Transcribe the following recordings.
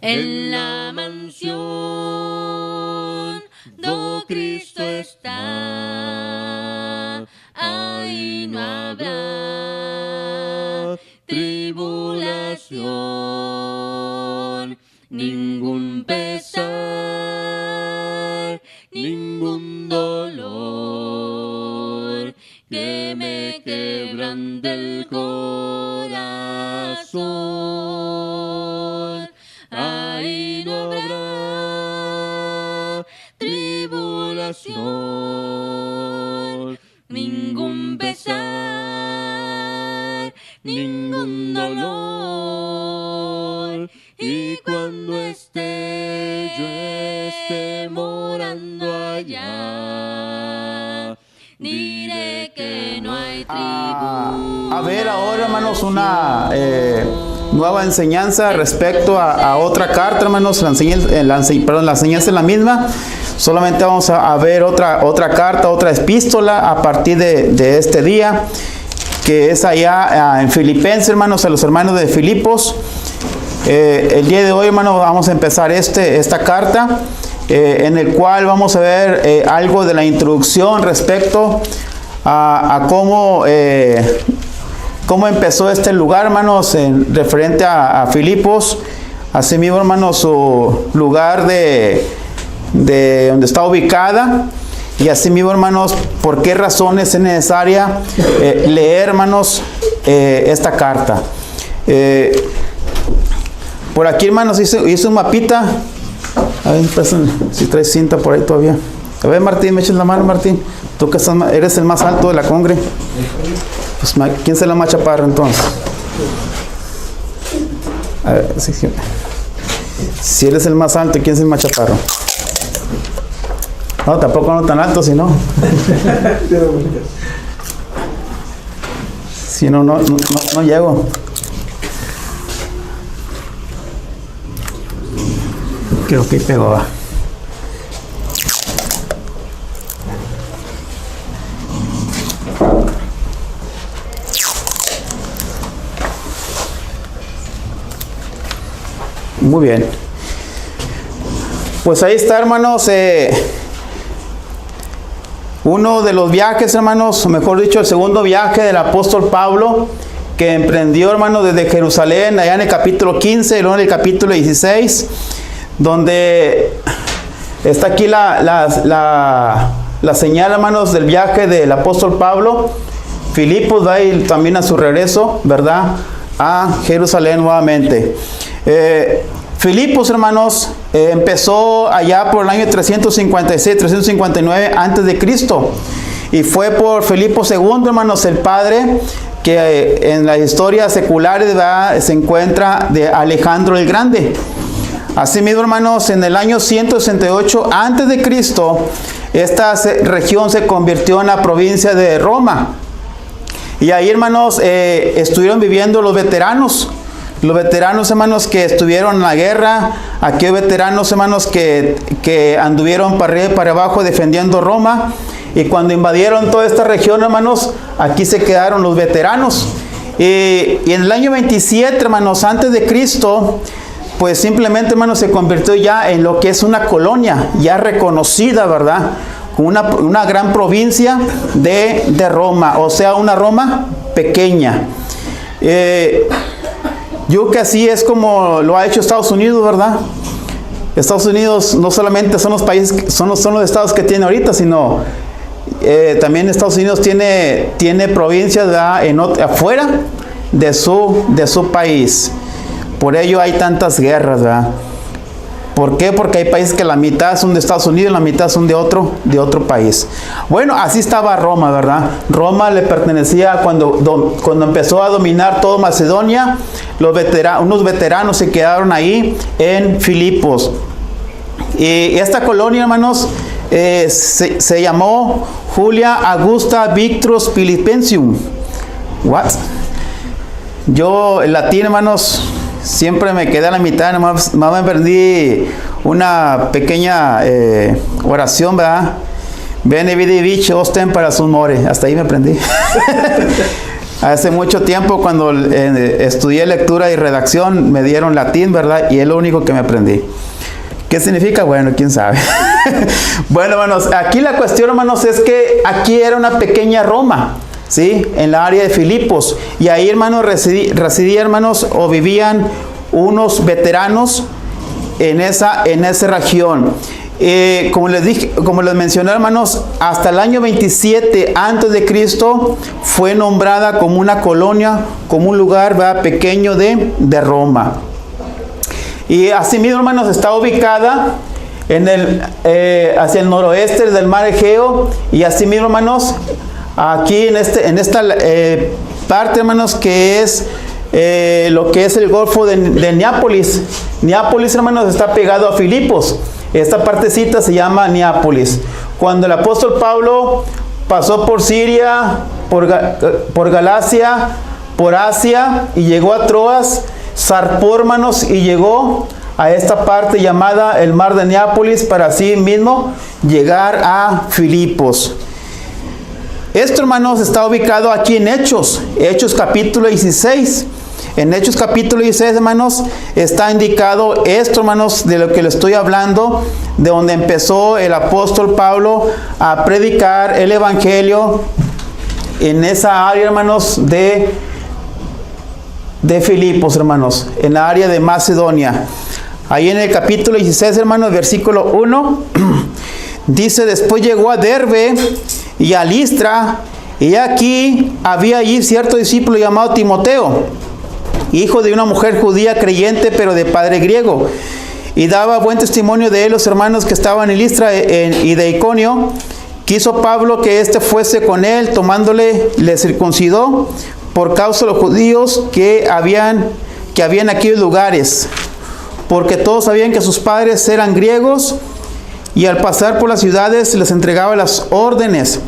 En la mansión do Cristo está, ahí no habrá tribulación, ningún pesar, ningún dolor que me quebrante el corazón. Ahí no habrá tribulación, ningún pesar, ningún dolor. Y cuando yo esté morando allá, diré que no hay tribulación. A ver ahora, hermanos, una nueva enseñanza respecto a otra carta, hermanos. La enseñanza es la misma. Solamente vamos a ver otra carta, otra epístola a partir de este día, que es allá en Filipenses, hermanos, a los hermanos de Filipos. El día de hoy, hermanos, vamos a empezar esta carta, en el cual vamos a ver algo de la introducción respecto a cómo empezó este lugar, hermanos, referente a Filipos. Asimismo, hermanos, su lugar de donde está ubicada. Y asimismo, hermanos, por qué razones es necesaria leer, hermanos, esta carta. Por aquí, hermanos, hice un mapita. A ver, si traes cinta por ahí todavía. A ver, Martín, me echas la mano, Martín. Tú que eres el más alto de la congre. Pues, ¿quién es el más chaparro entonces? A ver, si eres el más alto, ¿quién es el más chaparro? No, tampoco no tan alto, si no. Si no, no llego. Creo que pegó. Muy bien. Pues ahí está, hermanos, uno de los viajes, hermanos, mejor dicho, el segundo viaje del apóstol Pablo, que emprendió, hermanos, desde Jerusalén, allá en el capítulo 15 y luego en el capítulo 16, donde está aquí la señal, hermanos, del viaje del apóstol Pablo. Filipos va a ir también a su regreso, ¿verdad?, a Jerusalén nuevamente. Filipos, hermanos, empezó allá por el año 356, 359 antes de Cristo, y fue por Filipo II, hermanos, el padre que en las historias seculares, ¿verdad?, se encuentra de Alejandro el Grande. Asimismo, hermanos, en el año 168 antes de Cristo, esta región se convirtió en la provincia de Roma, y ahí, hermanos, estuvieron viviendo los veteranos, hermanos, que estuvieron en la guerra. Aquellos veteranos, hermanos, que anduvieron para arriba y para abajo defendiendo Roma. Y cuando invadieron toda esta región, hermanos, aquí se quedaron los veteranos. Y en el año 27, hermanos, antes de Cristo, pues simplemente, hermanos, se convirtió ya en lo que es una colonia, ya reconocida, ¿verdad?, una gran provincia de Roma, o sea, una Roma pequeña. Yo creo que así es como lo ha hecho Estados Unidos, ¿verdad? Estados Unidos no solamente son los países, son los estados que tiene ahorita, sino también Estados Unidos tiene provincias, ¿verdad?, afuera de su país. Por ello hay tantas guerras, ¿verdad? ¿Por qué? Porque hay países que la mitad son de Estados Unidos y la mitad son de otro país. Bueno, así estaba Roma, ¿verdad? Roma le pertenecía cuando empezó a dominar todo Macedonia. Unos veteranos se quedaron ahí en Filipos. Y esta colonia, hermanos, se llamó Julia Augusta Victrus Philippensium. What? Yo, en latín, hermanos, siempre me quedé a la mitad. Nomás me aprendí una pequeña oración, ¿verdad? Bene vidi vici osten para sus more. Hasta ahí me aprendí. Hace mucho tiempo cuando estudié lectura y redacción me dieron latín, ¿verdad? Y es lo único que me aprendí. ¿Qué significa? Bueno, quién sabe. Bueno, hermanos, aquí la cuestión, hermanos, es que aquí era una pequeña Roma, ¿sí? En la área de Filipos. Y ahí, hermanos, residían, hermanos, o vivían unos veteranos en esa región. Como les dije, como les mencioné, hermanos, hasta el año 27 antes de Cristo fue nombrada como una colonia, como un lugar, ¿verdad?, pequeño de Roma. Y asimismo, hermanos, está ubicada hacia el noroeste del mar Egeo, y asimismo, hermanos, aquí en esta parte, hermanos, que es lo que es el Golfo de Neápolis. Neápolis, hermanos, está pegado a Filipos. Esta partecita se llama Neápolis. Cuando el apóstol Pablo pasó por Siria, por Galacia, por Asia y llegó a Troas, zarpó, hermanos, y llegó a esta parte llamada el mar de Neápolis para así mismo llegar a Filipos. Esto, hermanos, está ubicado aquí en Hechos capítulo 16. En Hechos capítulo 16, hermanos, está indicado esto, hermanos, de lo que le estoy hablando, de donde empezó el apóstol Pablo a predicar el evangelio en esa área, hermanos, de Filipos, hermanos, en la área de Macedonia. Ahí en el capítulo 16, hermanos, versículo 1, dice: después llegó a Derbe y a Listra, y aquí había allí cierto discípulo llamado Timoteo, hijo de una mujer judía creyente, pero de padre griego, y daba buen testimonio de él los hermanos que estaban en Listra y de Iconio. Quiso Pablo que éste fuese con él, tomándole, le circuncidó por causa de los judíos que habían en aquellos lugares, porque todos sabían que sus padres eran griegos, y al pasar por las ciudades les entregaba las órdenes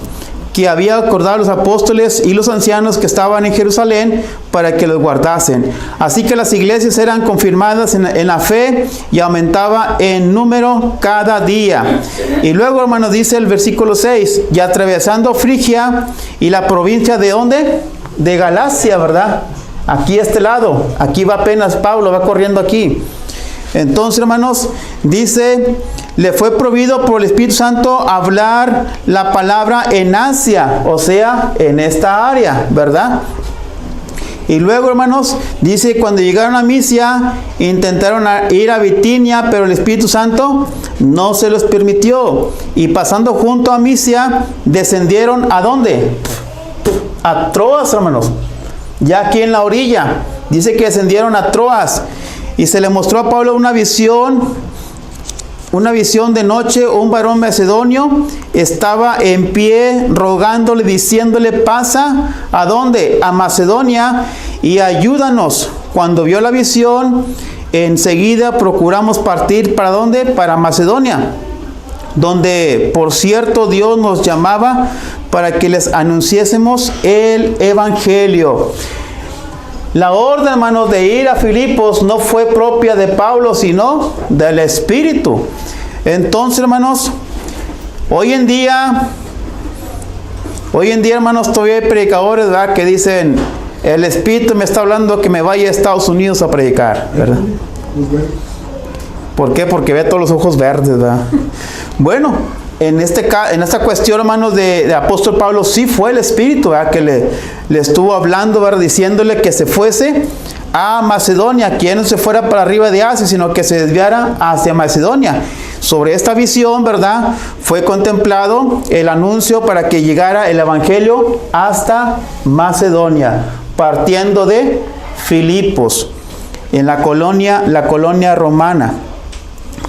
que había acordado los apóstoles y los ancianos que estaban en Jerusalén para que los guardasen. Así que las iglesias eran confirmadas en la fe y aumentaba en número cada día. Y luego, hermanos, dice el versículo 6, y atravesando Frigia y la provincia de ¿dónde? De Galacia, ¿verdad? Aquí a este lado, aquí va apenas Pablo, va corriendo aquí. Entonces, hermanos, dice: le fue prohibido por el Espíritu Santo hablar la palabra en Asia, o sea, en esta área, ¿verdad? Y luego, hermanos, dice: cuando llegaron a Misia, intentaron ir a Bitinia, pero el Espíritu Santo no se los permitió. Y pasando junto a Misia, descendieron ¿a dónde? A Troas, hermanos. Ya aquí en la orilla, dice que descendieron a Troas. Y se le mostró a Pablo una visión de noche. Un varón macedonio estaba en pie rogándole, diciéndole: pasa, ¿a dónde? A Macedonia, y ayúdanos. Cuando vio la visión, enseguida procuramos partir, ¿para dónde? Para Macedonia, donde, por cierto, Dios nos llamaba para que les anunciésemos el evangelio. La orden, hermanos, de ir a Filipos no fue propia de Pablo, sino del Espíritu. Entonces, hermanos, hoy en día, hermanos, todavía hay predicadores, ¿verdad?, que dicen: el Espíritu me está hablando que me vaya a Estados Unidos a predicar, ¿verdad? ¿Por qué? Porque ve todos los ojos verdes, ¿verdad? Bueno, en esta cuestión, hermanos, de apóstol Pablo, sí fue el Espíritu, ¿verdad?, que le estuvo hablando, ¿verdad?, diciéndole que se fuese a Macedonia, que no se fuera para arriba de Asia, sino que se desviara hacia Macedonia. Sobre esta visión, ¿verdad?, fue contemplado el anuncio para que llegara el evangelio hasta Macedonia, partiendo de Filipos, en la colonia romana.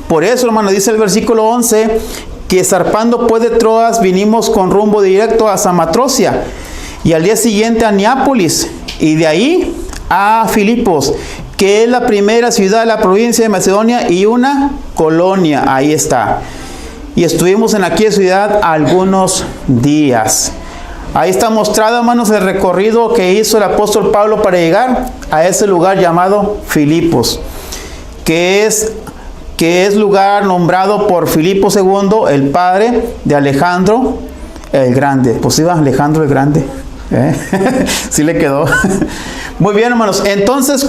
Por eso, hermano, dice el versículo 11, que zarpando pues de Troas vinimos con rumbo directo a Samatrocia, y al día siguiente a Neápolis, y de ahí a Filipos, que es la primera ciudad de la provincia de Macedonia y una colonia. Ahí está. Y estuvimos en aquella ciudad algunos días. Ahí está mostrado, hermanos, el recorrido que hizo el apóstol Pablo para llegar a ese lugar llamado Filipos, que es lugar nombrado por Filipo II, el padre de Alejandro el Grande. Pues iba Alejandro el Grande. Sí le quedó. Muy bien, hermanos. Entonces,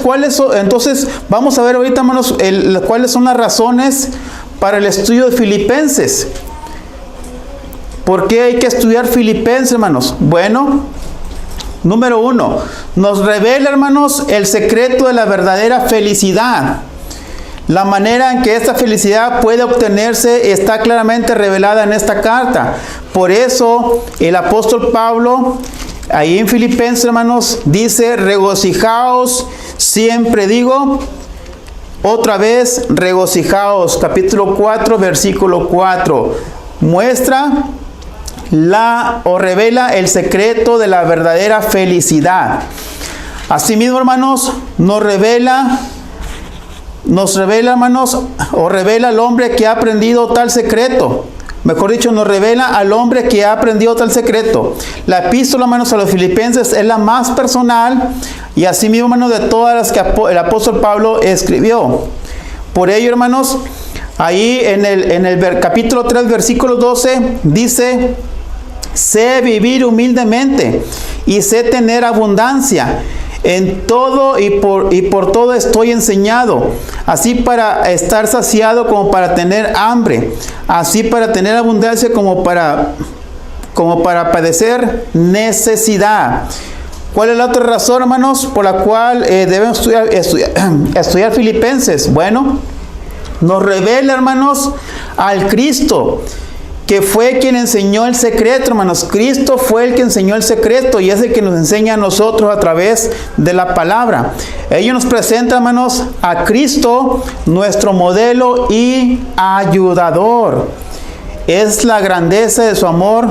vamos a ver ahorita, hermanos, cuáles son las razones para el estudio de Filipenses. ¿Por qué hay que estudiar Filipenses, hermanos? Bueno, número 1, nos revela, hermanos, el secreto de la verdadera felicidad. La manera en que esta felicidad puede obtenerse está claramente revelada en esta carta. Por eso el apóstol Pablo, ahí en Filipenses, hermanos, dice: regocijaos siempre. Digo otra vez, regocijaos. Capítulo 4, versículo 4. Muestra o revela el secreto de la verdadera felicidad. Asimismo, hermanos, nos revela, hermanos, o revela al hombre que ha aprendido tal secreto. Mejor dicho, nos revela al hombre que ha aprendido tal secreto. La epístola, hermanos, a los Filipenses es la más personal y asimismo, hermanos, de todas las que el apóstol Pablo escribió. Por ello, hermanos, ahí en el capítulo 3, versículo 12, dice: sé vivir humildemente y sé tener abundancia. En todo y por todo estoy enseñado, así para estar saciado como para tener hambre, así para tener abundancia como para padecer necesidad. ¿Cuál es la otra razón, hermanos, por la cual debemos estudiar Filipenses? Bueno, nos revela, hermanos, al Cristo, que fue quien enseñó el secreto, hermanos. Cristo fue el que enseñó el secreto y es el que nos enseña a nosotros a través de la palabra. Ellos nos presentan, hermanos, a Cristo, nuestro modelo y ayudador. Es la grandeza de su amor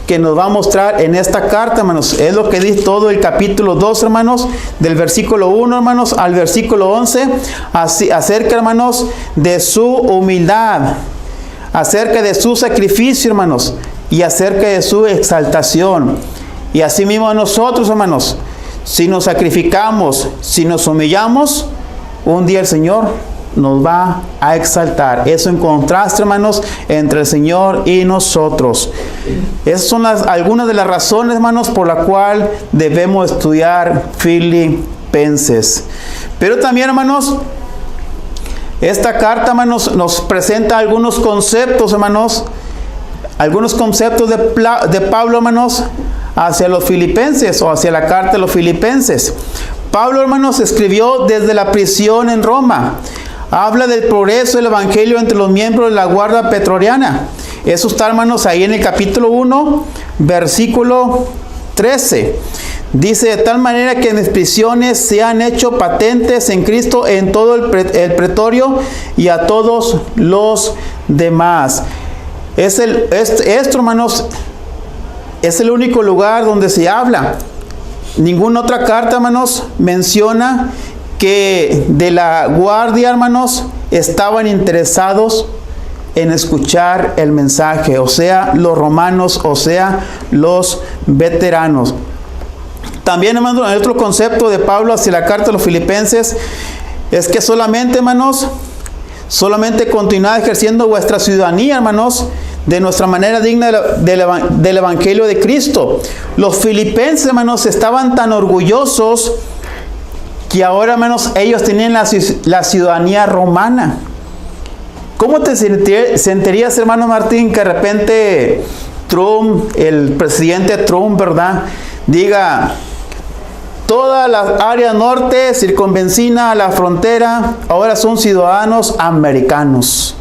que nos va a mostrar en esta carta, hermanos. Es lo que dice todo el capítulo 2, hermanos, del versículo 1, hermanos, al versículo 11, acerca, hermanos, de su humildad, acerca de su sacrificio, hermanos, y acerca de su exaltación. Y así mismo nosotros, hermanos, si nos sacrificamos, si nos humillamos, un día el Señor nos va a exaltar. Eso en contraste, hermanos, entre el Señor y nosotros. Esas son algunas de las razones, hermanos, por la cual debemos estudiar Filipenses. Pero también, hermanos, esta carta, hermanos, nos presenta algunos conceptos, hermanos, de Pablo, hermanos, hacia los filipenses o hacia la carta de los filipenses. Pablo, hermanos, escribió desde la prisión en Roma. Habla del progreso del evangelio entre los miembros de la guardia pretoriana. Eso está, hermanos, ahí en el capítulo 1, versículo 13. Dice: de tal manera que mis prisiones se han hecho patentes en Cristo en todo el pretorio y a todos los demás. Esto, hermanos, es el único lugar donde se habla. Ninguna otra carta, hermanos, menciona que de la guardia, hermanos, estaban interesados en escuchar el mensaje, o sea, los romanos, o sea, los veteranos. También, hermanos, el otro concepto de Pablo hacia la carta de los filipenses es que solamente, hermanos, continuad ejerciendo vuestra ciudadanía, hermanos, de nuestra manera digna del evangelio de Cristo. Los filipenses, hermanos, estaban tan orgullosos que ahora, hermanos, ellos tenían la ciudadanía romana. ¿Cómo te sentirías, hermano Martín, que de repente Trump, el presidente Trump, ¿verdad?, diga: toda la área norte circunvencina a la frontera ahora son ciudadanos americanos,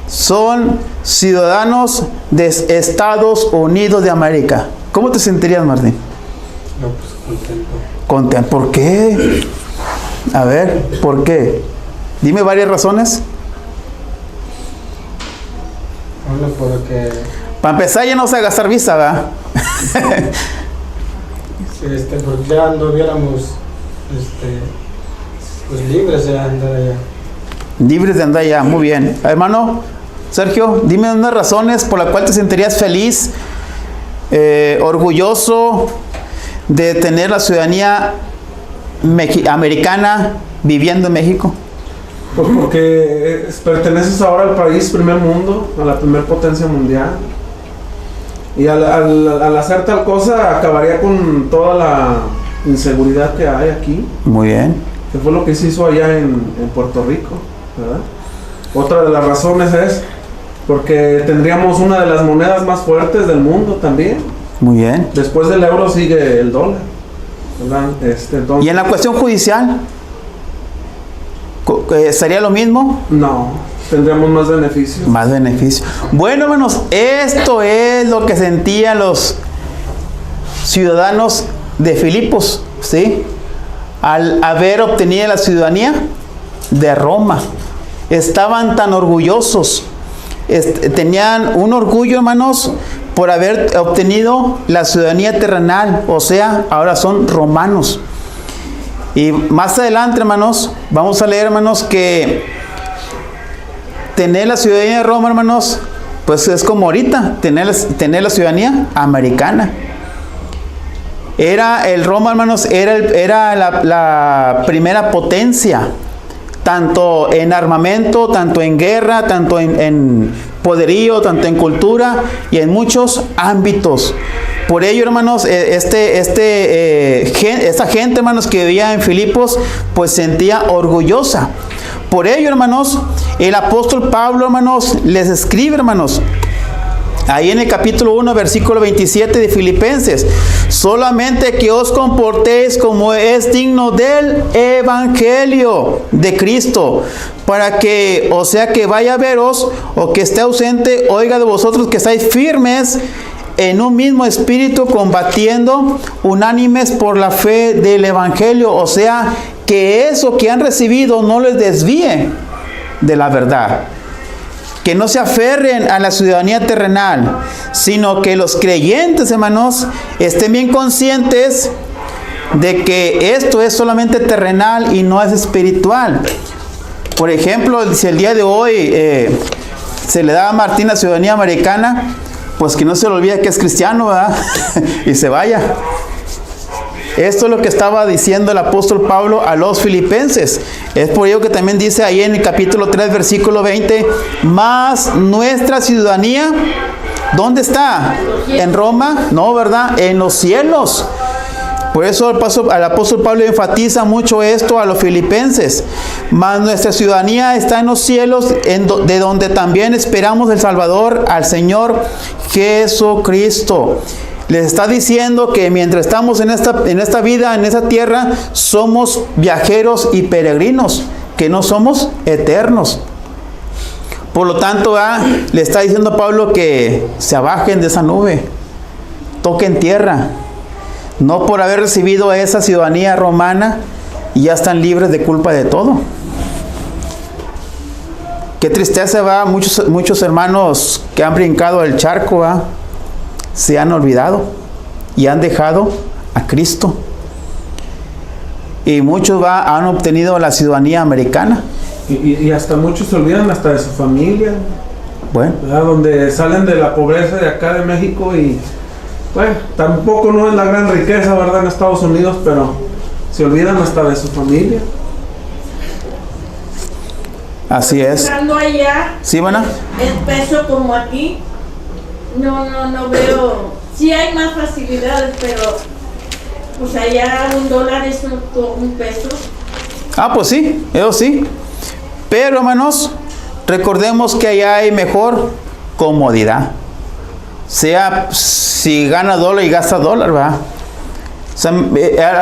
son ciudadanos de Estados Unidos de América? ¿Cómo te sentirías, Martín? No, pues contento. ¿Contento? ¿Por qué? A ver, ¿por qué? Dime varias razones. Bueno, porque Para empezar, ya no se va a gastar visa, ¿verdad? porque ya anduviéramos pues libres de andar allá. Libres de andar allá, muy bien. Hermano Sergio, dime unas razones por las cuales te sentirías feliz, orgulloso de tener la ciudadanía americana viviendo en México. Pues porque perteneces ahora al país primer mundo, a la primer potencia mundial. Y al hacer tal cosa acabaría con toda la inseguridad que hay aquí, Muy bien. que fue lo que se hizo allá en Puerto Rico, ¿verdad? Otra de las razones es porque tendríamos una de las monedas más fuertes del mundo también. Muy bien. Después del euro sigue el dólar, ¿verdad? Entonces, ¿Y en la cuestión judicial? ¿Sería lo mismo? no, tendríamos más beneficios. Más beneficio. Bueno, hermanos, esto es lo que sentían los ciudadanos de Filipos, ¿sí? Al haber obtenido la ciudadanía de Roma. Estaban tan orgullosos. Tenían un orgullo, hermanos, por haber obtenido la ciudadanía terrenal. O sea, ahora son romanos. Y más adelante, hermanos, vamos a leer, hermanos, que tener la ciudadanía de Roma, hermanos, pues es como ahorita, tener la ciudadanía americana. Era el Roma, hermanos, era la primera potencia, tanto en armamento, tanto en guerra, tanto en poderío, tanto en cultura y en muchos ámbitos. Por ello, hermanos, esta gente, hermanos, que vivía en Filipos, pues sentía orgullosa. Por ello, hermanos, el apóstol Pablo, hermanos, les escribe, hermanos, ahí en el capítulo 1, versículo 27 de Filipenses: solamente que os comportéis como es digno del evangelio de Cristo, para que, o sea, que vaya a veros o que esté ausente, oiga de vosotros que estáis firmes en un mismo espíritu, combatiendo unánimes por la fe del evangelio. O sea, que eso que han recibido no les desvíe de la verdad. Que no se aferren a la ciudadanía terrenal, sino que los creyentes, hermanos, estén bien conscientes de que esto es solamente terrenal y no es espiritual. Por ejemplo, si el día de hoy se le da a Martín la ciudadanía americana, pues que no se le olvide que es cristiano, ¿verdad? Y se vaya. Esto es lo que estaba diciendo el apóstol Pablo a los filipenses. Es por ello que también dice ahí en el capítulo 3, versículo 20: mas nuestra ciudadanía, ¿dónde está? ¿En Roma? No, ¿verdad? En los cielos. Por eso el apóstol Pablo enfatiza mucho esto a los filipenses. Mas nuestra ciudadanía está en los cielos, de donde también esperamos el Salvador, al Señor Jesucristo. Les está diciendo que mientras estamos en esta vida, en esta tierra, somos viajeros y peregrinos, que no somos eternos. Por lo tanto, le está diciendo Pablo que se abajen de esa nube, toquen tierra. No por haber recibido esa ciudadanía romana y ya están libres de culpa de todo. Qué tristeza, muchos hermanos que han brincado el charco, se han olvidado y han dejado a Cristo. Y muchos han obtenido la ciudadanía americana. Y hasta muchos se olvidan hasta de su familia. Bueno, ¿verdad? Donde salen de la pobreza de acá de México y, bueno, tampoco no es la gran riqueza, ¿verdad? En Estados Unidos, pero se olvidan hasta de su familia. así es. Estando allá, ¿Sí, buena? es peso como aquí. No veo. Sí hay más facilidades, pero pues allá $1 es un peso. Pues sí, eso sí. Pero, hermanos, recordemos que allá hay mejor comodidad. Sea si gana dólar y gasta dólar, ¿verdad? O sea,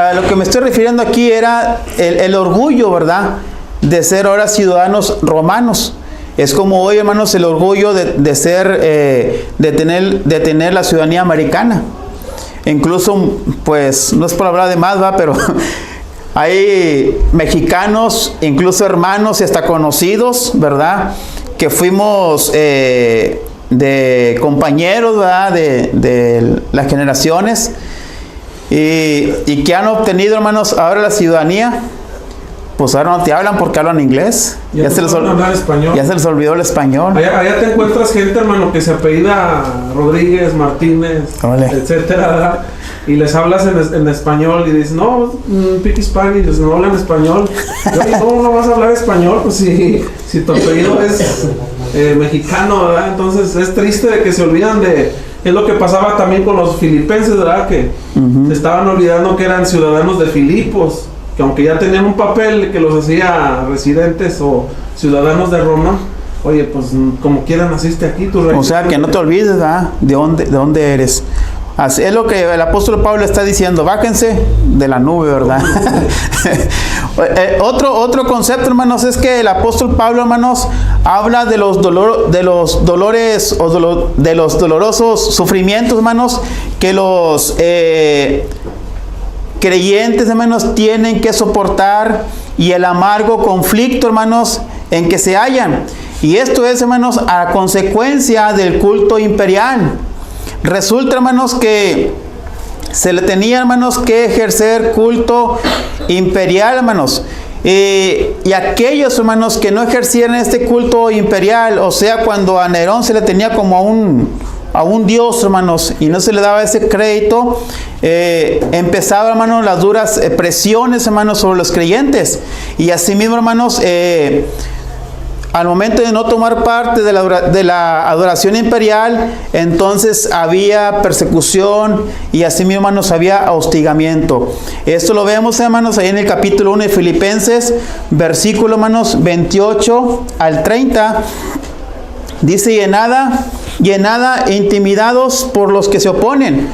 a lo que me estoy refiriendo aquí era el orgullo, ¿verdad? De ser ahora ciudadanos romanos. Es como hoy, hermanos, el orgullo de ser, de tener la ciudadanía americana. Incluso, pues, no es por hablar de más, ¿va? Pero hay mexicanos, incluso hermanos y hasta conocidos, ¿verdad? Que fuimos de compañeros, ¿verdad? De las generaciones y que han obtenido, hermanos, ahora la ciudadanía. Pues ahora no te hablan porque hablan inglés. Ya se les olvidó el español. Allá te encuentras gente, hermano, que se apellida Rodríguez, Martínez, etcétera, ¿verdad? Y les hablas en español y dices, no, speak Spanish, no hablan español. ¿Cómo no vas a hablar español? Pues si tu apellido es mexicano, ¿verdad? Entonces es triste de que se olvidan de Es lo que pasaba también con los filipenses, ¿verdad? Que se estaban olvidando que eran ciudadanos de Filipos, que aunque ya tenían un papel que los hacía residentes o ciudadanos de Roma, oye, pues como quiera naciste aquí, tu rey. O sea, que no te olvides, ¿verdad? De dónde eres. Así es lo que el apóstol Pablo está diciendo, bájense de la nube, ¿verdad? Otro concepto, hermanos, es que el apóstol Pablo, hermanos, habla de los dolores o de los dolorosos sufrimientos, hermanos, que los creyentes, hermanos, tienen que soportar, y el amargo conflicto, hermanos, en que se hallan. Y esto es, hermanos, a consecuencia del culto imperial. Resulta, hermanos, que se le tenía, hermanos, que ejercer culto imperial, hermanos. Y aquellos, hermanos, que no ejercieran este culto imperial, o sea, cuando a Nerón se le tenía como a un dios, hermanos, y no se le daba ese crédito, empezaba, hermanos, las duras presiones, hermanos, sobre los creyentes. Y asimismo, hermanos, al momento de no tomar parte de la adoración imperial, entonces había persecución y asimismo, hermanos, había hostigamiento. Esto lo vemos, hermanos, ahí en el capítulo 1 de Filipenses, versículo, hermanos, 28 al 30. Dice, y en nada intimidados por los que se oponen,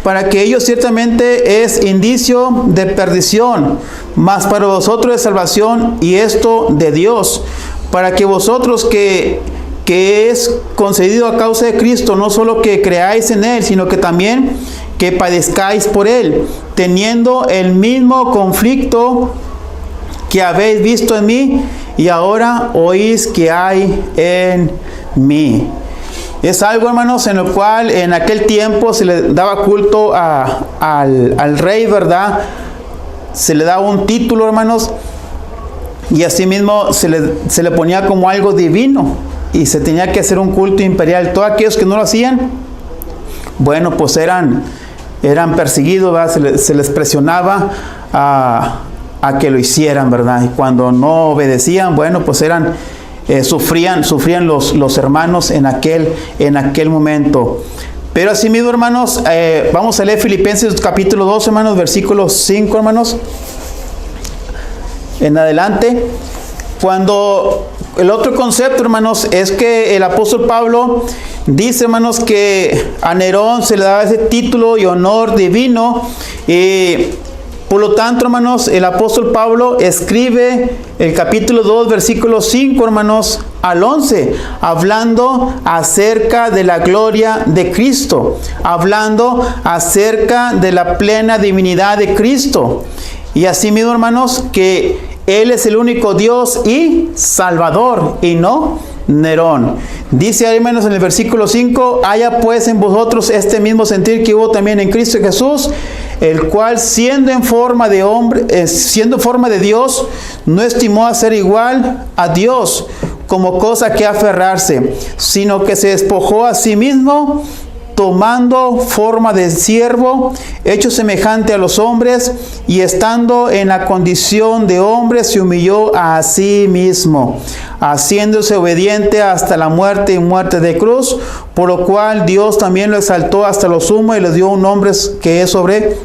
para que ellos ciertamente es indicio de perdición, mas para vosotros es salvación, y esto de Dios, para que vosotros que es concedido a causa de Cristo, no solo que creáis en Él, sino que también que padezcáis por Él, teniendo el mismo conflicto que habéis visto en mí, y ahora oís que hay en mí. Es algo, hermanos, en lo cual en aquel tiempo se le daba culto al rey, ¿verdad? Se le daba un título, hermanos, y asimismo se le ponía como algo divino, y se tenía que hacer un culto imperial. Todos aquellos que no lo hacían, bueno, pues eran perseguidos, ¿verdad? Se les presionaba a que lo hicieran, ¿verdad? Y cuando no obedecían, bueno, pues sufrían los hermanos en aquel momento. Pero asimismo, hermanos, vamos a leer Filipenses capítulo 2, hermanos, versículo 5, hermanos, en adelante. Cuando el otro concepto, hermanos, es que el apóstol Pablo dice, hermanos, que a Nerón se le daba ese título y honor divino, y por lo tanto, hermanos, el apóstol Pablo escribe el capítulo 2, versículo 5, hermanos, al 11, hablando acerca de la gloria de Cristo, hablando acerca de la plena divinidad de Cristo. Y así mismo, hermanos, que Él es el único Dios y Salvador, y no Nerón. Dice ahí, hermanos, en el versículo 5, haya pues en vosotros este mismo sentir que hubo también en Cristo Jesús, el cual siendo en forma de hombre, siendo forma de Dios, no estimó a ser igual a Dios como cosa que aferrarse, sino que se despojó a sí mismo, tomando forma de siervo, hecho semejante a los hombres, y estando en la condición de hombre, se humilló a sí mismo, haciéndose obediente hasta la muerte y muerte de cruz, por lo cual Dios también lo exaltó hasta lo sumo y le dio un nombre que es sobre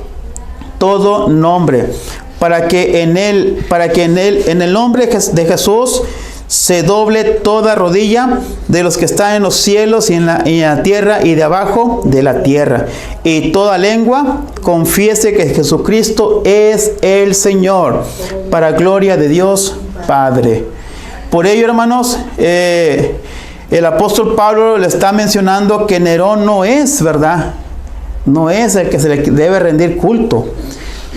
todo nombre, para que en el nombre de Jesús se doble toda rodilla de los que están en los cielos y en la tierra y de abajo de la tierra, y toda lengua confiese que Jesucristo es el Señor, para gloria de Dios Padre. Por ello, hermanos, el apóstol Pablo le está mencionando que Nerón no es, ¿verdad? No es el que se le debe rendir culto,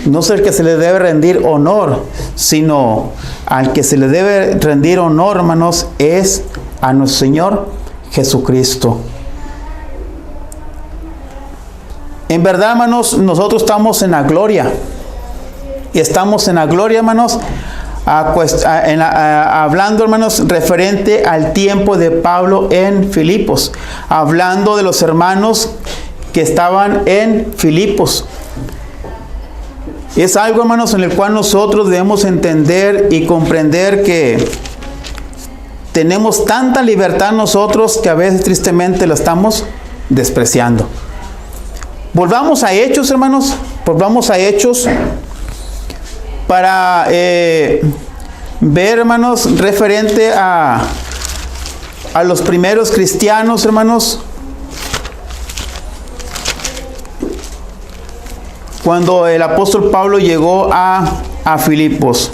no es el que se le debe rendir honor, sino al que se le debe rendir honor, hermanos, es a nuestro Señor Jesucristo. En verdad, hermanos, nosotros estamos en la gloria. Y estamos en la gloria, hermanos, hablando, hermanos, referente al tiempo de Pablo en Filipos. Hablando de los hermanos que estaban en Filipos. Es algo, hermanos, en el cual nosotros debemos entender y comprender que tenemos tanta libertad nosotros que a veces tristemente la estamos despreciando. Volvamos a Hechos, hermanos. Volvamos a Hechos para ver, hermanos, referente a los primeros cristianos, hermanos. Cuando el apóstol Pablo llegó a Filipos.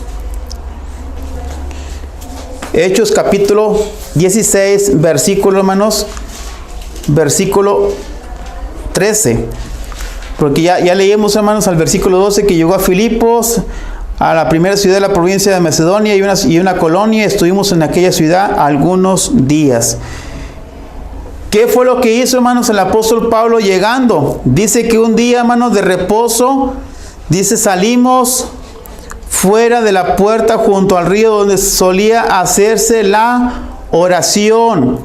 Hechos capítulo 16, versículo, hermanos, versículo 13. Porque ya leímos, hermanos, al versículo 12 que llegó a Filipos, a la primera ciudad de la provincia de Macedonia y una colonia. Estuvimos en aquella ciudad algunos días. ¿Qué fue lo que hizo, hermanos, el apóstol Pablo llegando? Dice que un día, hermanos, de reposo, dice, salimos fuera de la puerta junto al río donde solía hacerse la oración,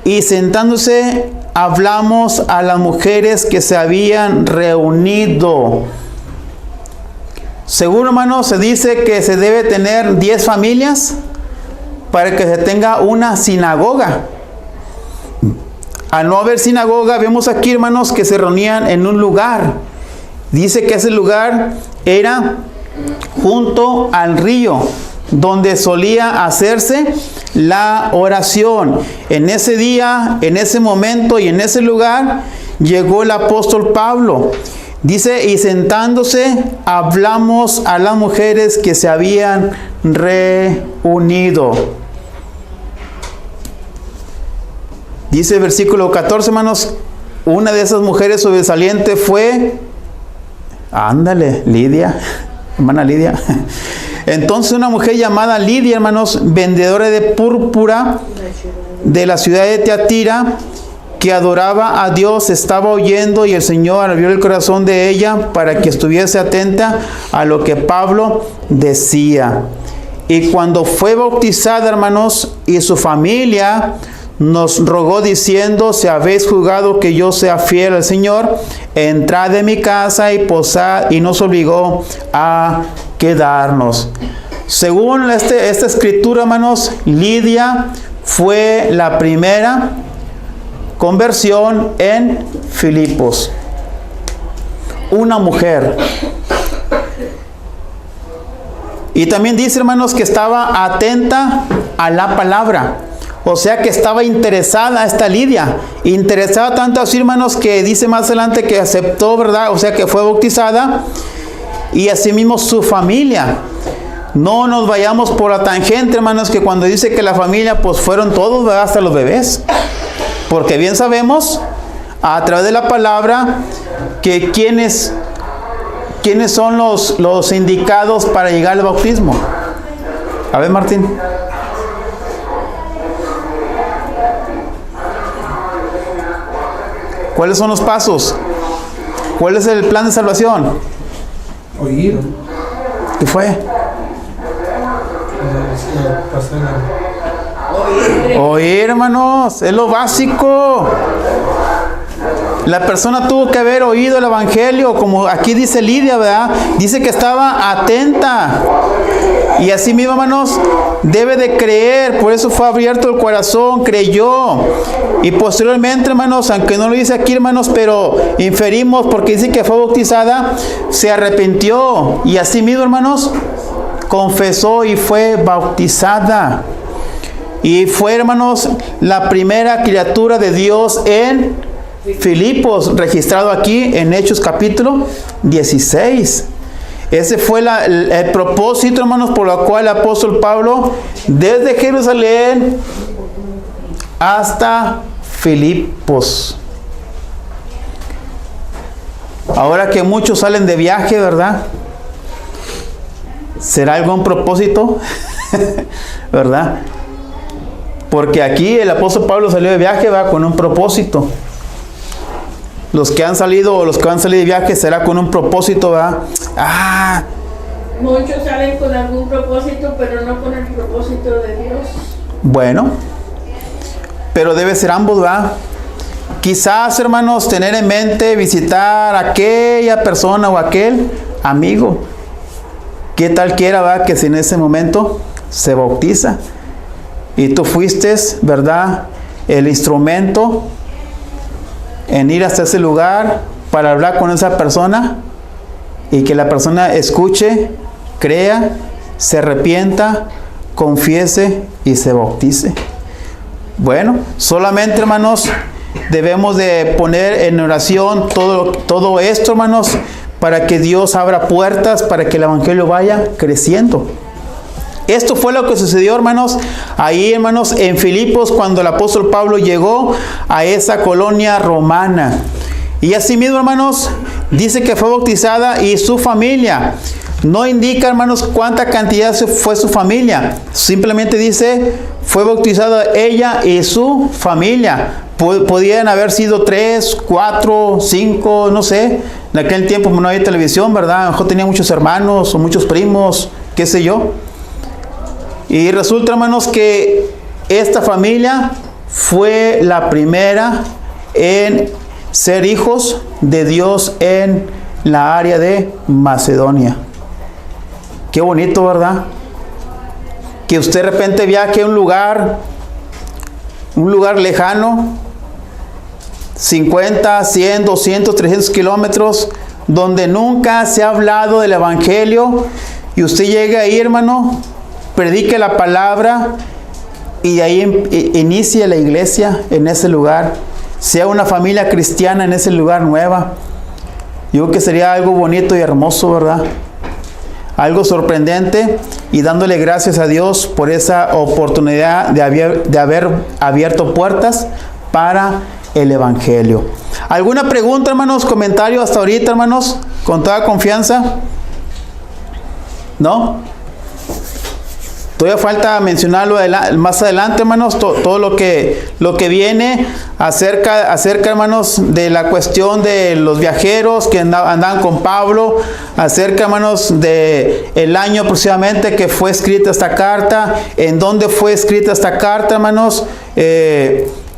y sentándose hablamos a las mujeres que se habían reunido. Según, hermanos, se dice que se debe tener 10 familias para que se tenga una sinagoga. Al no haber sinagoga, vemos aquí, hermanos, que se reunían en un lugar. Dice que ese lugar era junto al río, donde solía hacerse la oración. En ese día, en ese momento y en ese lugar, llegó el apóstol Pablo. Dice, y sentándose, hablamos a las mujeres que se habían reunido. Dice el versículo 14, hermanos, una de esas mujeres sobresalientes fue, Lidia, hermana Lidia. Entonces una mujer llamada Lidia, hermanos, vendedora de púrpura de la ciudad de Tiatira, que adoraba a Dios, estaba oyendo, y el Señor abrió el corazón de ella para que estuviese atenta a lo que Pablo decía. Y cuando fue bautizada, hermanos, y su familia nos rogó diciendo, si habéis juzgado que yo sea fiel al Señor, entrad en mi casa y posad, y nos obligó a quedarnos. Según esta escritura, hermanos, Lidia fue la primera conversión en Filipos. Una mujer. Y también dice, hermanos, que estaba atenta a la palabra. O sea que estaba interesada esta Lidia. Interesada tanto así, hermanos, que dice más adelante que aceptó, ¿verdad? O sea que fue bautizada. Y asimismo su familia. No nos vayamos por la tangente, hermanos, que cuando dice que la familia, pues fueron todos, ¿verdad? Hasta los bebés. Porque bien sabemos, a través de la palabra, que quiénes son los indicados para llegar al bautismo. A ver, Martín. ¿Cuáles son los pasos? ¿Cuál es el plan de salvación? Oír. ¿Qué fue? Oír, hermanos, es lo básico. La persona tuvo que haber oído el evangelio, como aquí dice Lidia, ¿verdad? Dice que estaba atenta. Y así mismo, hermanos, debe de creer. Por eso fue abierto el corazón, creyó. Y posteriormente, hermanos, aunque no lo dice aquí, hermanos, pero inferimos, porque dice que fue bautizada, se arrepintió. Y así mismo, hermanos, confesó y fue bautizada. Y fue, hermanos, la primera criatura de Dios en Filipos, registrado aquí en Hechos capítulo 16. Ese fue el propósito, hermanos, por lo cual el apóstol Pablo, desde Jerusalén hasta Filipos. Ahora que muchos salen de viaje, ¿verdad? ¿Será algún propósito? ¿Verdad? Porque aquí el apóstol Pablo salió de viaje, va con un propósito. Los que han salido o los que van a salir de viaje será con un propósito, ¿verdad? Muchos salen con algún propósito, pero no con el propósito de Dios. Bueno, pero debe ser ambos, ¿verdad? Quizás, hermanos, tener en mente visitar a aquella persona o aquel amigo. ¿Qué tal quiera, ¿verdad? Que si en ese momento se bautiza y tú fuiste, ¿verdad?, el instrumento en ir hasta ese lugar para hablar con esa persona y que la persona escuche, crea, se arrepienta, confiese y se bautice. Bueno, solamente, hermanos, debemos de poner en oración todo esto, hermanos, para que Dios abra puertas, para que el evangelio vaya creciendo. Esto fue lo que sucedió, hermanos, ahí, hermanos, en Filipos, cuando el apóstol Pablo llegó a esa colonia romana. Y asimismo, hermanos, dice que fue bautizada y su familia. No indica, hermanos, cuánta cantidad fue su familia. Simplemente dice, fue bautizada ella y su familia. Podían haber sido 3, 4, 5, no sé. En aquel tiempo no había televisión, ¿verdad? A lo mejor tenía muchos hermanos o muchos primos, qué sé yo. Y resulta, hermanos, que esta familia fue la primera en ser hijos de Dios en la área de Macedonia. Qué bonito, ¿verdad? Que usted de repente viaje a un lugar lejano, 50, 100, 200, 300 kilómetros, donde nunca se ha hablado del evangelio, y usted llega ahí, hermano, predique la palabra y ahí inicie la iglesia en ese lugar, sea una familia cristiana en ese lugar nueva. Yo creo que sería algo bonito y hermoso, ¿verdad? Algo sorprendente, y dándole gracias a Dios por esa oportunidad de haber abierto puertas para el evangelio. ¿Alguna pregunta, hermanos? ¿Comentario hasta ahorita, hermanos? Con toda confianza. ¿No? Todavía falta mencionarlo más adelante, hermanos, todo lo que viene acerca, hermanos, de la cuestión de los viajeros que andaban con Pablo, acerca, hermanos, de el año aproximadamente que fue escrita esta carta, en dónde fue escrita esta carta, hermanos,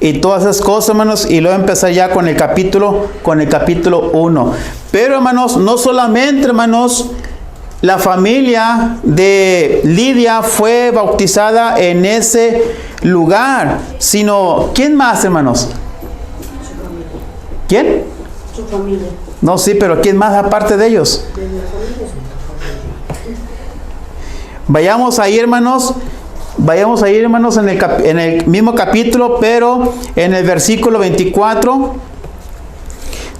y todas esas cosas, hermanos, y luego empezar ya con el capítulo 1. Pero, hermanos, no solamente, hermanos, la familia de Lidia fue bautizada en ese lugar, sino, ¿quién más, hermanos? ¿Quién? Su familia. No, sí, pero ¿quién más aparte de ellos? Vayamos ahí, hermanos, en el mismo capítulo, pero en el versículo 24.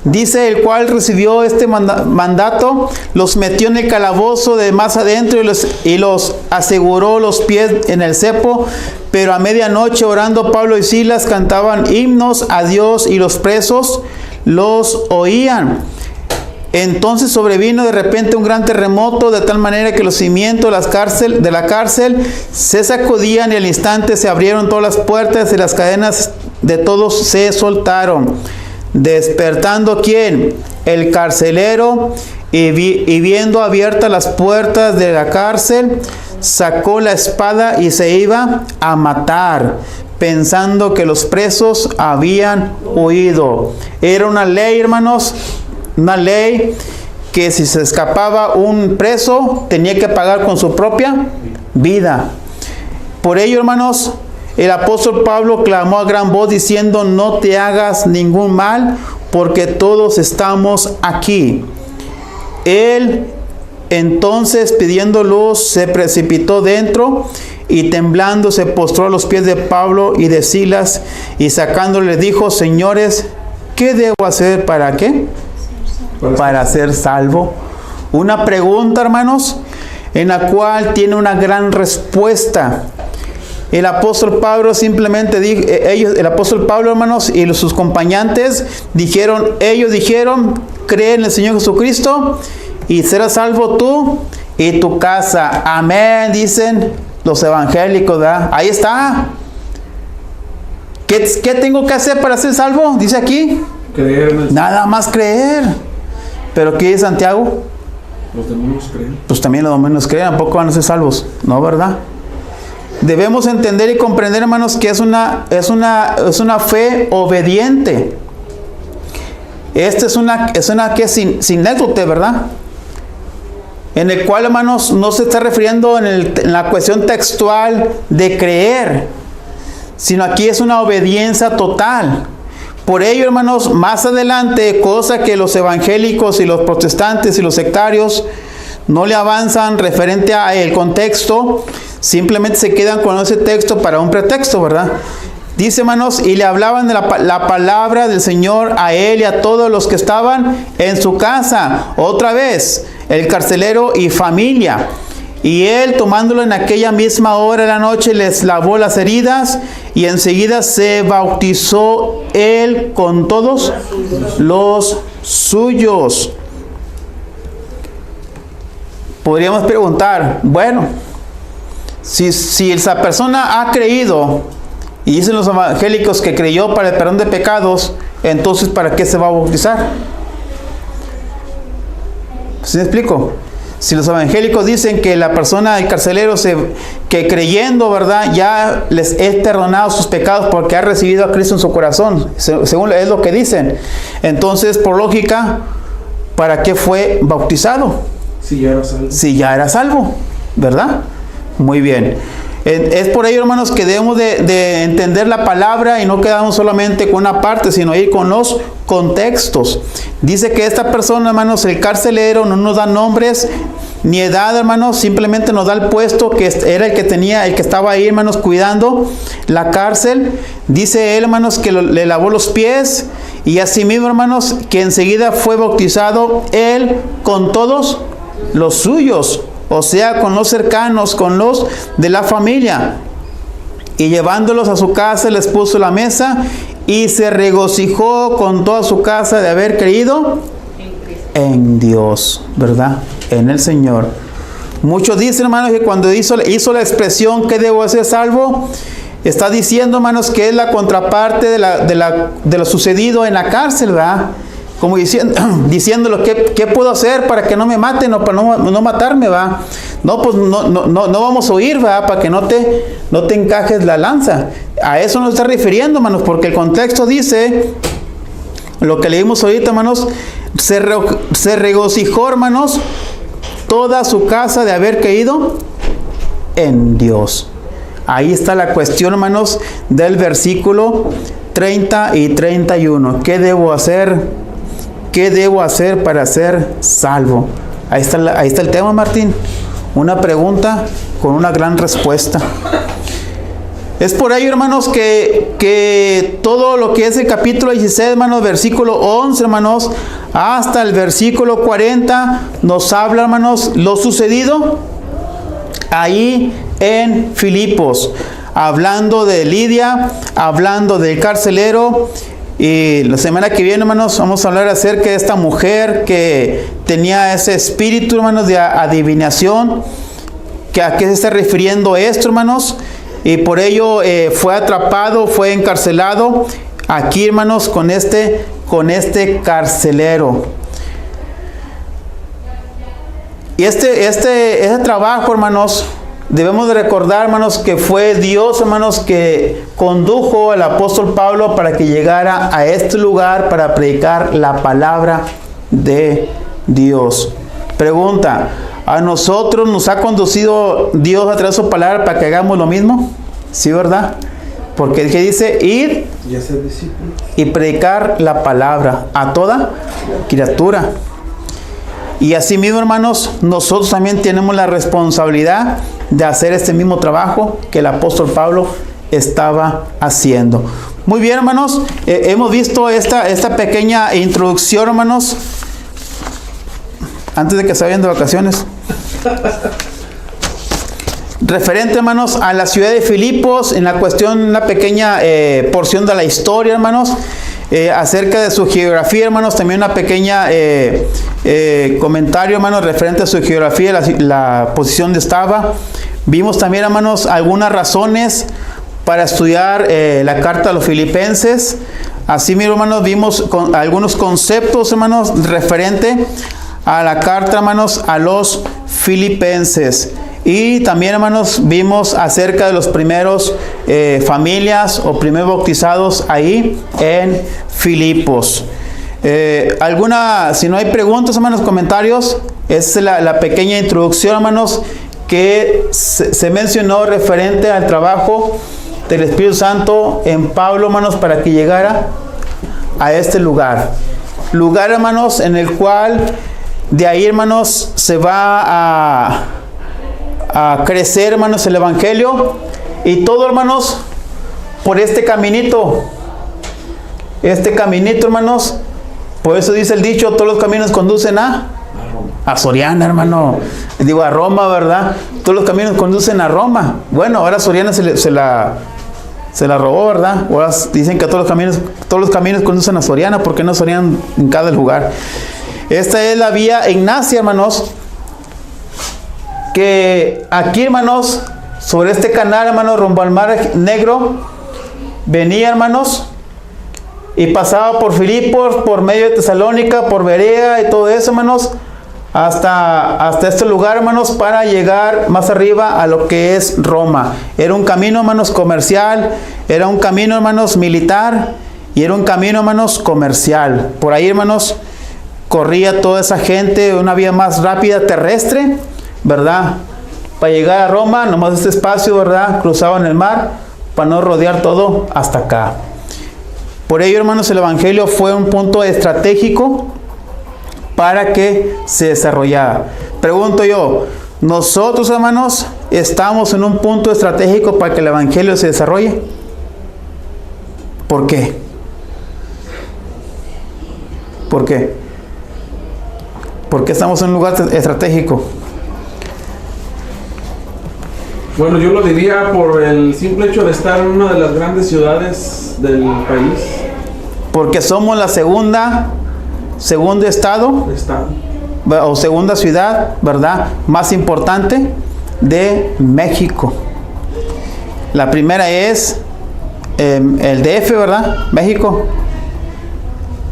Dice, el cual recibió este mandato, los metió en el calabozo de más adentro y los aseguró los pies en el cepo. Pero a medianoche, orando, Pablo y Silas cantaban himnos a Dios, y los presos los oían. Entonces sobrevino de repente un gran terremoto, de tal manera que los cimientos de la cárcel se sacudían, y al instante se abrieron todas las puertas y las cadenas de todos se soltaron. Despertando, ¿quién? El carcelero, y viendo abiertas las puertas de la cárcel, sacó la espada y se iba a matar, pensando que los presos habían huido. Era una ley, hermanos, una ley que si se escapaba un preso, tenía que pagar con su propia vida. Por ello, hermanos, el apóstol Pablo clamó a gran voz diciendo, no te hagas ningún mal, porque todos estamos aquí. Él entonces, pidiendo luz, se precipitó dentro y temblando se postró a los pies de Pablo y de Silas, y sacándole dijo, señores, ¿qué debo hacer para qué? Para ser salvo. Una pregunta, hermanos, en la cual tiene una gran respuesta. El apóstol Pablo simplemente dijo, el apóstol Pablo, hermanos, y sus acompañantes ellos dijeron, cree en el Señor Jesucristo y serás salvo tú y tu casa. Amén, dicen los evangélicos, ¿verdad? Ahí está. ¿Qué tengo que hacer para ser salvo? Dice aquí. Creer en el... Nada más creer. ¿Pero qué dice Santiago? Los demonios creen. Pues también los demonios creen, ¿a poco van a ser salvos? No, ¿verdad? Debemos entender y comprender, hermanos, que es una fe obediente. Esta es una que es sin anécdota, ¿verdad? En el cual, hermanos, no se está refiriendo en la cuestión textual de creer, sino aquí es una obediencia total. Por ello, hermanos, más adelante, cosa que los evangélicos y los protestantes y los sectarios no le avanzan referente a el contexto, simplemente se quedan con ese texto para un pretexto, ¿verdad? Dice, hermanos, y le hablaban de la palabra del Señor a él y a todos los que estaban en su casa. Otra vez, el carcelero y familia. Y él, tomándolo en aquella misma hora de la noche, les lavó las heridas y enseguida se bautizó él con todos los suyos. Podríamos preguntar, bueno, si esa persona ha creído, y dicen los evangélicos que creyó para el perdón de pecados, entonces ¿para qué se va a bautizar? ¿Sí me explico? Si los evangélicos dicen que la persona, el carcelero, que creyendo, ¿verdad?, ya les es perdonado sus pecados porque ha recibido a Cristo en su corazón, según es lo que dicen, entonces, por lógica, ¿para qué fue bautizado? Si ya era salvo. Si ya era salvo, ¿verdad? Muy bien. Es por ello, hermanos, que debemos de entender la palabra y no quedarnos solamente con una parte, sino ir con los contextos. Dice que esta persona, hermanos, el carcelero, no nos da nombres ni edad, hermanos, simplemente nos da el puesto que era el que estaba ahí, hermanos, cuidando la cárcel. Dice él, hermanos, que le lavó los pies, y asimismo, hermanos, que enseguida fue bautizado él con todos los suyos. O sea, con los cercanos, con los de la familia. Y llevándolos a su casa, les puso la mesa y se regocijó con toda su casa de haber creído en Dios, ¿verdad? En el Señor. Muchos dicen, hermanos, que cuando hizo la expresión que debo ser salvo, está diciendo, hermanos, que es la contraparte de lo sucedido en la cárcel, ¿verdad? Como diciéndolo, ¿qué puedo hacer para que no me maten o para no matarme, va? No, pues no vamos a huir, va, para que no te encajes la lanza. A eso nos está refiriendo, hermanos, porque el contexto dice, lo que leímos ahorita, hermanos, se regocijó, hermanos, toda su casa de haber creído en Dios. Ahí está la cuestión, hermanos, del versículo 30 y 31. ¿Qué debo hacer? ¿Qué debo hacer para ser salvo? Ahí está el tema, Martín. Una pregunta con una gran respuesta. Es por ello, hermanos, que todo lo que es el capítulo 16, hermanos, versículo 11, hermanos, hasta el versículo 40, nos habla, hermanos, lo sucedido ahí en Filipos. Hablando de Lidia, hablando del carcelero. Y la semana que viene, hermanos, vamos a hablar acerca de esta mujer que tenía ese espíritu, hermanos, de adivinación. ¿A qué se está refiriendo esto, hermanos? Y por ello fue atrapado, fue encarcelado aquí, hermanos, con este carcelero. Y ese trabajo, hermanos, debemos de recordar, hermanos, que fue Dios, hermanos, que condujo al apóstol Pablo para que llegara a este lugar para predicar la palabra de Dios. Pregunta, ¿a nosotros nos ha conducido Dios a través de su palabra para que hagamos lo mismo? Sí, ¿verdad? Porque el que dice ir y predicar la palabra a toda criatura. Y así mismo, hermanos, nosotros también tenemos la responsabilidad de hacer este mismo trabajo que el apóstol Pablo estaba haciendo. Muy bien, hermanos, hemos visto esta pequeña introducción, hermanos, antes de que se vayan de vacaciones. Referente, hermanos, a la ciudad de Filipos, en la cuestión, una pequeña porción de la historia, hermanos. Acerca de su geografía, hermanos, también una pequeña comentario, hermanos, referente a su geografía, la posición donde estaba. Vimos también, hermanos, algunas razones para estudiar la carta a los filipenses. Así mismo, hermanos, vimos algunos conceptos, hermanos, referente a la carta, hermanos, a los filipenses. Y también, hermanos, vimos acerca de los primeros familias o primeros bautizados ahí en Filipos. Si no hay preguntas, hermanos, comentarios, es la pequeña introducción, hermanos, que se mencionó referente al trabajo del Espíritu Santo en Pablo, hermanos, para que llegara a este lugar. Lugar, hermanos, en el cual de ahí, hermanos, se va a crecer, hermanos, el evangelio. Y todo, hermanos, por este caminito. Este caminito, hermanos. Por eso dice el dicho, todos los caminos conducen a Soriana, hermano. Digo, a Roma, ¿verdad? Todos los caminos conducen a Roma. Bueno, ahora Soriana se la robó, ¿verdad? Ahora dicen que todos los caminos conducen a Soriana, porque no Soriana en cada lugar. Esta es la vía Ignacia, hermanos. Que aquí, hermanos, sobre este canal, hermanos, rumbo al Mar Negro, venía, hermanos, y pasaba por Filipos, por medio de Tesalónica, por Berea y todo eso, hermanos, hasta este lugar, hermanos, para llegar más arriba a lo que es Roma. Era un camino, hermanos, comercial, era un camino, hermanos, militar, y era un camino, hermanos, comercial. Por ahí, hermanos, corría toda esa gente, una vía más rápida terrestre, ¿verdad? Para llegar a Roma, nomás este espacio, ¿verdad? Cruzaban el mar para no rodear todo hasta acá. Por ello, hermanos, el evangelio fue un punto estratégico para que se desarrollara. Pregunto yo, ¿nosotros, hermanos, estamos en un punto estratégico para que el evangelio se desarrolle? ¿Por qué? ¿Por qué? ¿Por qué estamos en un lugar estratégico? Bueno, yo lo diría por el simple hecho de estar en una de las grandes ciudades del país. Porque somos la segundo estado o segunda ciudad, ¿verdad?, más importante de México. La primera es el DF, ¿verdad?, México.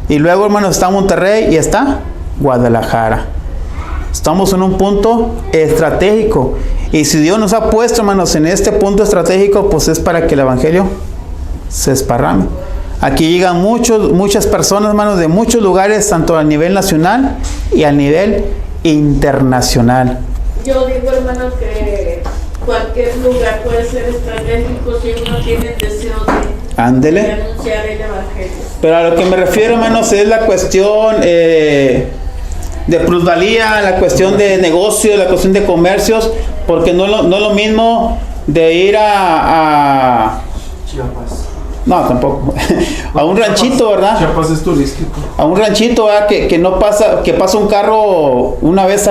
Y luego, hermanos, está Monterrey y está Guadalajara. Estamos en un punto estratégico. Y si Dios nos ha puesto, hermanos, en este punto estratégico, pues es para que el evangelio se esparrame. Aquí llegan muchas personas, hermanos, de muchos lugares, tanto a nivel nacional y a nivel internacional. Yo digo, hermanos, que cualquier lugar puede ser estratégico si uno tiene el deseo de anunciar el evangelio. Pero a lo que me refiero, hermanos, es la cuestión de plusvalía, la cuestión de negocio, la cuestión de comercios, porque no es lo mismo de ir a Chiapas. No, tampoco. A un ranchito, ¿verdad? Chiapas es turístico. A un ranchito, ¿verdad? Que pasa un carro una vez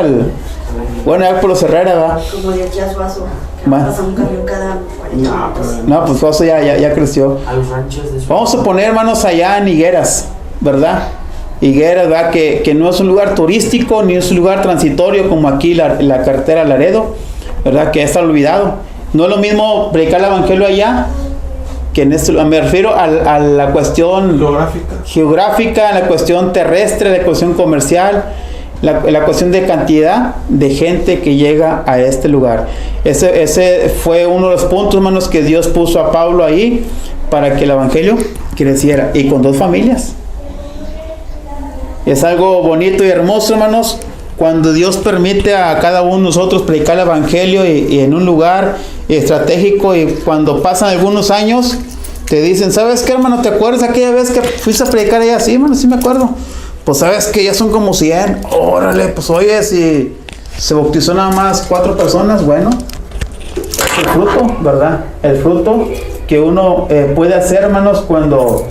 bueno, ya por los Herrera, ¿verdad? Como de aquí a Suazo. Bueno. Pasa un camión cada 40 minutos. No, pues Suazo ya creció. A los ranchos de Suazo. Vamos a poner, hermanos, allá en Higueras, ¿verdad? Higueras, ¿verdad? Que no es un lugar turístico, ni es un lugar transitorio como aquí la carretera Laredo, ¿verdad? Que está olvidado. No es lo mismo predicar el evangelio allá que en este. Me refiero a la cuestión geográfica, la cuestión terrestre, la cuestión comercial, la cuestión de cantidad de gente que llega a este lugar. Ese fue uno de los puntos, hermanos, que Dios puso a Pablo ahí para que el evangelio creciera, y con 2 familias. Es algo bonito y hermoso, hermanos, cuando Dios permite a cada uno de nosotros predicar el evangelio y en un lugar estratégico, y cuando pasan algunos años te dicen, ¿sabes qué, hermano? ¿Te acuerdas aquella vez que fuiste a predicar allá? Sí, hermano, sí me acuerdo. Pues sabes que ya son como 100. Órale, pues oye, si se bautizó nada más 4 personas, bueno, es el fruto, ¿verdad? El fruto que uno puede hacer, hermanos, cuando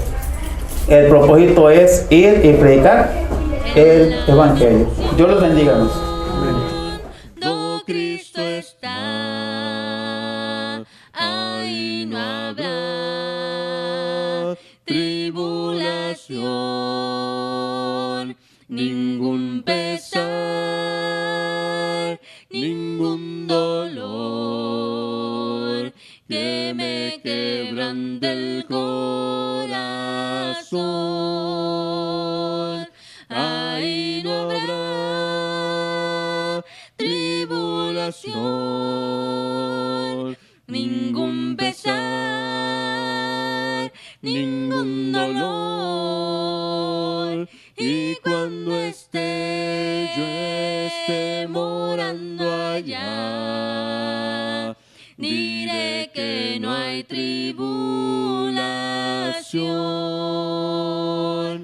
el propósito es ir y predicar el evangelio. Dios los bendiga, hermanos. Do Cristo está, ahí no habrá tribulación, ningún pesar, ningún dolor que me quebrante el corazón. Ahí no habrá tribulación, ningún pesar, ningún dolor. Y cuando yo esté morando allá, diré que no hay tribulación.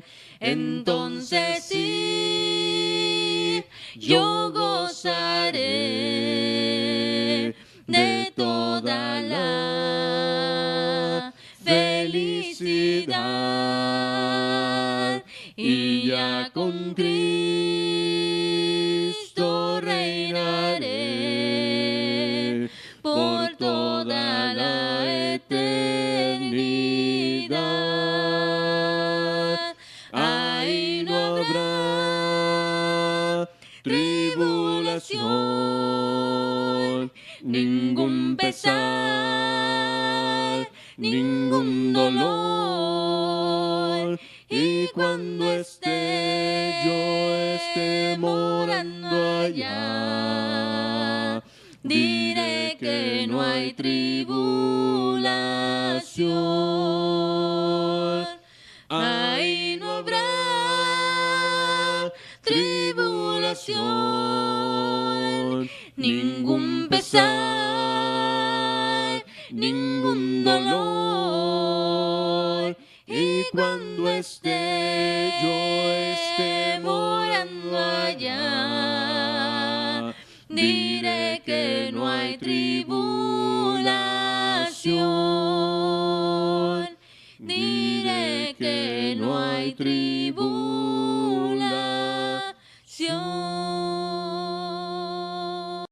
entonces sí, yo gozaré de toda la felicidad y ya con Cristo reinaré por toda la eternidad. Ahí no habrá tribulación, ningún pesar, ningún dolor. Y cuando esté morando allá, diré que no hay tribulación. Ahí no habrá tribulación, ningún pesar, ningún dolor. Y cuando esté morando allá, diré que no hay tribulación, diré que no hay tribulación.